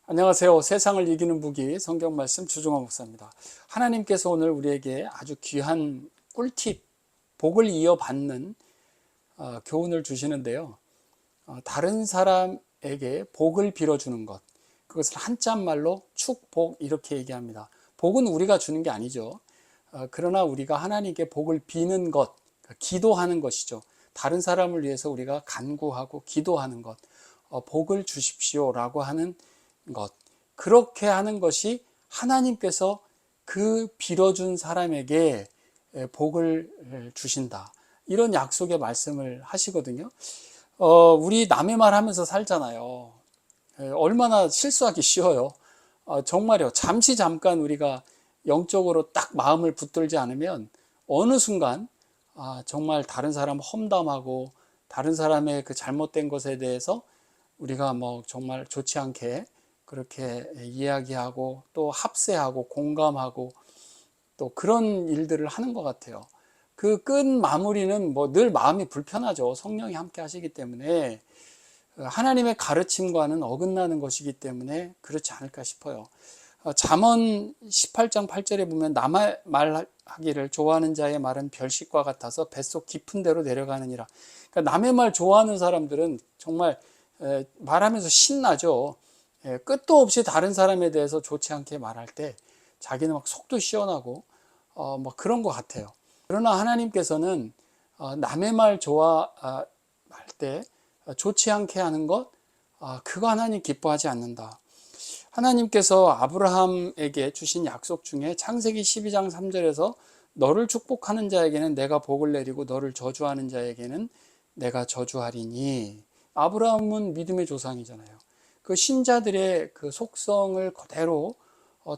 안녕하세요. 세상을 이기는 무기 성경 말씀 주중호 목사입니다. 하나님께서 오늘 우리에게 아주 귀한 꿀팁, 복을 이어받는 교훈을 주시는데요. 다른 사람에게 복을 빌어주는 것, 그것을 한자말로 축복 이렇게 얘기합니다. 복은 우리가 주는 게 아니죠. 그러나 우리가 하나님께 복을 비는 것, 기도하는 것이죠. 다른 사람을 위해서 우리가 간구하고 기도하는 것, 복을 주십시오라고 하는 것, 그렇게 하는 것이 하나님께서 그 빌어준 사람에게 복을 주신다, 이런 약속의 말씀을 하시거든요. 우리 남의 말 하면서 살잖아요. 얼마나 실수하기 쉬워요. 정말요. 잠깐 우리가 영적으로 딱 마음을 붙들지 않으면 어느 순간 정말 다른 사람 험담하고 다른 사람의 그 잘못된 것에 대해서 우리가 뭐 정말 좋지 않게 그렇게 이야기하고 또 합세하고 공감하고 또 그런 일들을 하는 것 같아요. 그 끝 마무리는 뭐 늘 마음이 불편하죠. 성령이 함께 하시기 때문에 하나님의 가르침과는 어긋나는 것이기 때문에 그렇지 않을까 싶어요. 잠언 18장 8절에 보면 남의 말하기를 좋아하는 자의 말은 별식과 같아서 뱃속 깊은 데로 내려가느니라. 그러니까 남의 말 좋아하는 사람들은 정말 말하면서 신나죠. 끝도 없이 다른 사람에 대해서 좋지 않게 말할 때 자기는 막 속도 시원하고 뭐 그런 것 같아요. 그러나 하나님께서는 남의 말 좋아할 때 좋지 않게 하는 것, 그거 하나님 기뻐하지 않는다. 하나님께서 아브라함에게 주신 약속 중에 창세기 12장 3절에서 너를 축복하는 자에게는 내가 복을 내리고 너를 저주하는 자에게는 내가 저주하리니, 아브라함은 믿음의 조상이잖아요. 그 신자들의 그 속성을 그대로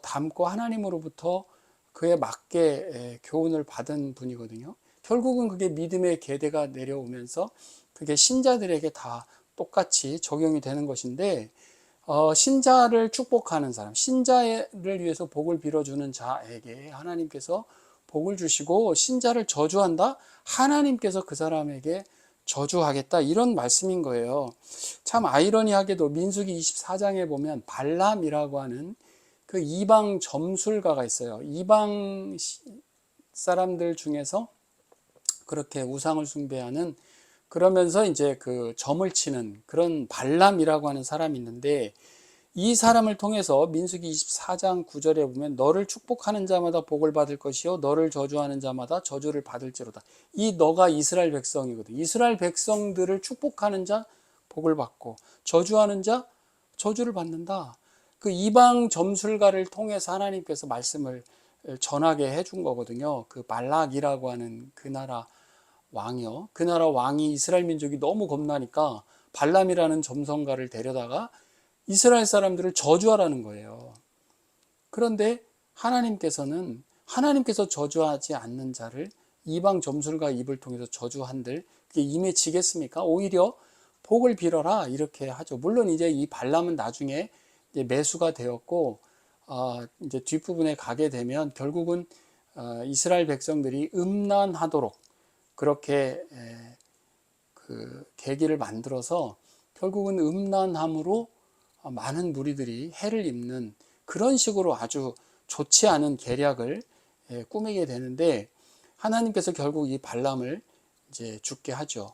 담고 하나님으로부터 그에 맞게 교훈을 받은 분이거든요. 결국은 그게 믿음의 계대가 내려오면서 그게 신자들에게 다 똑같이 적용이 되는 것인데, 신자를 축복하는 사람, 신자를 위해서 복을 빌어주는 자에게 하나님께서 복을 주시고, 신자를 저주한다? 하나님께서 그 사람에게 저주하겠다, 이런 말씀인 거예요. 참 아이러니하게도 민수기 24장에 보면 발람이라고 하는 그 이방 점술가가 있어요. 이방 사람들 중에서 그렇게 우상을 숭배하는, 그러면서 이제 그 점을 치는 그런 발람이라고 하는 사람이 있는데, 이 사람을 통해서 민수기 24장 9절에 보면 너를 축복하는 자마다 복을 받을 것이요 너를 저주하는 자마다 저주를 받을지로다. 이 너가 이스라엘 백성이거든. 이스라엘 백성들을 축복하는 자 복을 받고 저주하는 자 저주를 받는다. 그 이방 점술가를 통해서 하나님께서 말씀을 전하게 해준 거거든요. 그 발락이라고 하는 그 나라 왕이요. 그 나라 왕이 이스라엘 민족이 너무 겁나니까 발람이라는 점성가를 데려다가 이스라엘 사람들을 저주하라는 거예요. 그런데 하나님께서 저주하지 않는 자를 이방 점술가 입을 통해서 저주한들 그게 임해지겠습니까? 오히려 복을 빌어라 이렇게 하죠. 물론 이제 이 발람은 나중에 이제 매수가 되었고, 이제 뒷부분에 가게 되면 결국은 이스라엘 백성들이 음란하도록 그렇게 그 계기를 만들어서 결국은 음란함으로 많은 무리들이 해를 입는 그런 식으로 아주 좋지 않은 계략을 꾸미게 되는데, 하나님께서 결국 이 발람을 이제 죽게 하죠.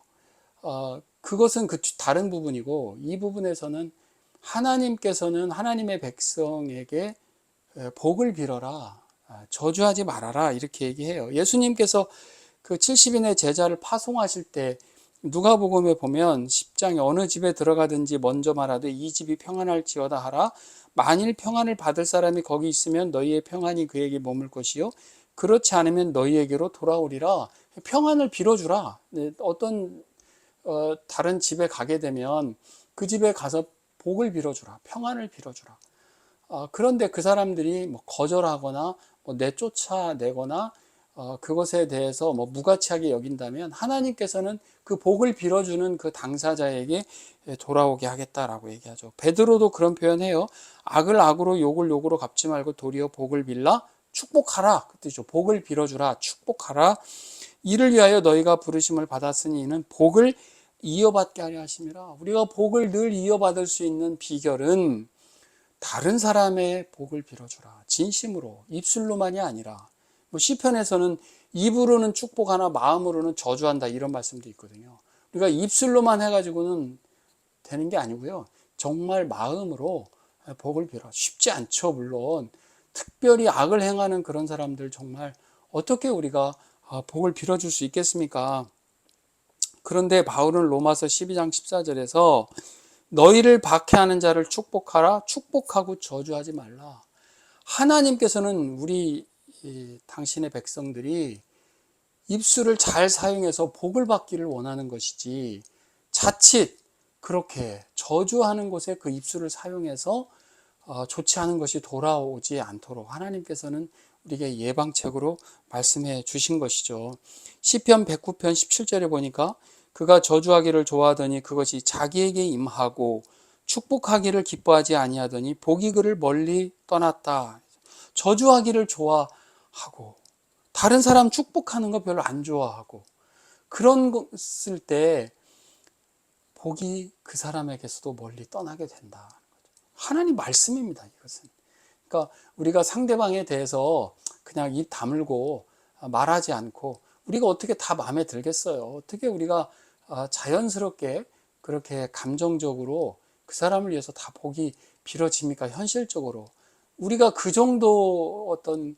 그것은 그 다른 부분이고, 이 부분에서는 하나님께서는 하나님의 백성에게 복을 빌어라, 저주하지 말아라 이렇게 얘기해요. 예수님께서 그 70인의 제자를 파송하실 때 누가복음에 보면 10장에 어느 집에 들어가든지 먼저 말하되 이 집이 평안할지어다 하라. 만일 평안을 받을 사람이 거기 있으면 너희의 평안이 그에게 머물 것이요 그렇지 않으면 너희에게로 돌아오리라. 평안을 빌어주라. 어떤 다른 집에 가게 되면 그 집에 가서 복을 빌어주라, 평안을 빌어주라. 그런데 그 사람들이 뭐 거절하거나 뭐 내쫓아내거나 그것에 대해서 뭐 무가치하게 여긴다면 하나님께서는 그 복을 빌어주는 그 당사자에게 돌아오게 하겠다라고 얘기하죠. 베드로도 그런 표현해요. 악을 악으로 욕을 욕으로 갚지 말고 도리어 복을 빌라 축복하라, 그 뜻이죠. 복을 빌어주라, 축복하라. 이를 위하여 너희가 부르심을 받았으니 이는 복을 이어받게 하려 하심이라. 우리가 복을 늘 이어받을 수 있는 비결은 다른 사람의 복을 빌어주라. 진심으로, 입술로만이 아니라. 뭐 시편에서는 입으로는 축복하나 마음으로는 저주한다, 이런 말씀도 있거든요. 우리가 입술로만 해가지고는 되는 게 아니고요. 정말 마음으로 복을 빌어. 쉽지 않죠, 물론. 특별히 악을 행하는 그런 사람들 정말 어떻게 우리가 복을 빌어줄 수 있겠습니까? 그런데 바울은 로마서 12장 14절에서 너희를 박해하는 자를 축복하라. 축복하고 저주하지 말라. 하나님께서는 우리 당신의 백성들이 입술을 잘 사용해서 복을 받기를 원하는 것이지, 자칫 그렇게 저주하는 곳에 그 입술을 사용해서 좋지 않은 것이 돌아오지 않도록 하나님께서는 우리에게 예방책으로 말씀해 주신 것이죠. 시편 109편 17절에 보니까 그가 저주하기를 좋아하더니 그것이 자기에게 임하고 축복하기를 기뻐하지 아니하더니 복이 그를 멀리 떠났다. 저주하기를 좋아하고 다른 사람 축복하는 거 별로 안 좋아하고 그런 것을 때 복이 그 사람에게서도 멀리 떠나게 된다. 하나님 말씀입니다, 이것은. 그러니까 우리가 상대방에 대해서 그냥 입 다물고 말하지 않고 우리가 어떻게 다 마음에 들겠어요? 어떻게 우리가 자연스럽게 그렇게 감정적으로 그 사람을 위해서 다 복이 빌어집니까? 현실적으로. 우리가 그 정도 어떤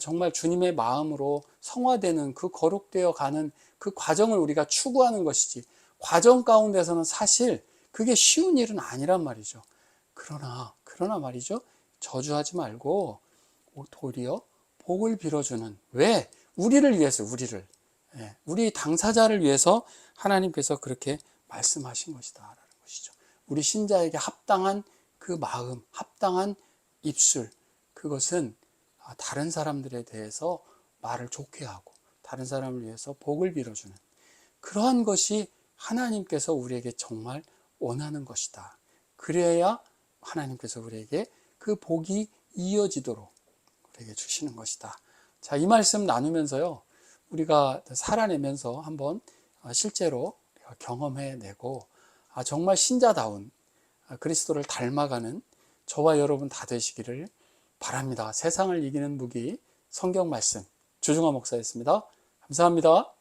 정말 주님의 마음으로 성화되는 그 거룩되어 가는 그 과정을 우리가 추구하는 것이지, 과정 가운데서는 사실 그게 쉬운 일은 아니란 말이죠. 그러나 말이죠. 저주하지 말고 도리어 복을 빌어주는, 왜? 우리를 위해서, 우리 당사자를 위해서 하나님께서 그렇게 말씀하신 것이다라는 것이죠. 우리 신자에게 합당한 그 마음, 합당한 입술, 그것은 다른 사람들에 대해서 말을 좋게 하고 다른 사람을 위해서 복을 빌어주는 그러한 것이 하나님께서 우리에게 정말 원하는 것이다. 그래야 하나님께서 우리에게 그 복이 이어지도록 우리에게 주시는 것이다. 자, 이 말씀 나누면서요, 우리가 살아내면서 한번 실제로 경험해내고 정말 신자다운 그리스도를 닮아가는 저와 여러분 다 되시기를 바랍니다. 세상을 이기는 무기 성경 말씀 주중화 목사였습니다. 감사합니다.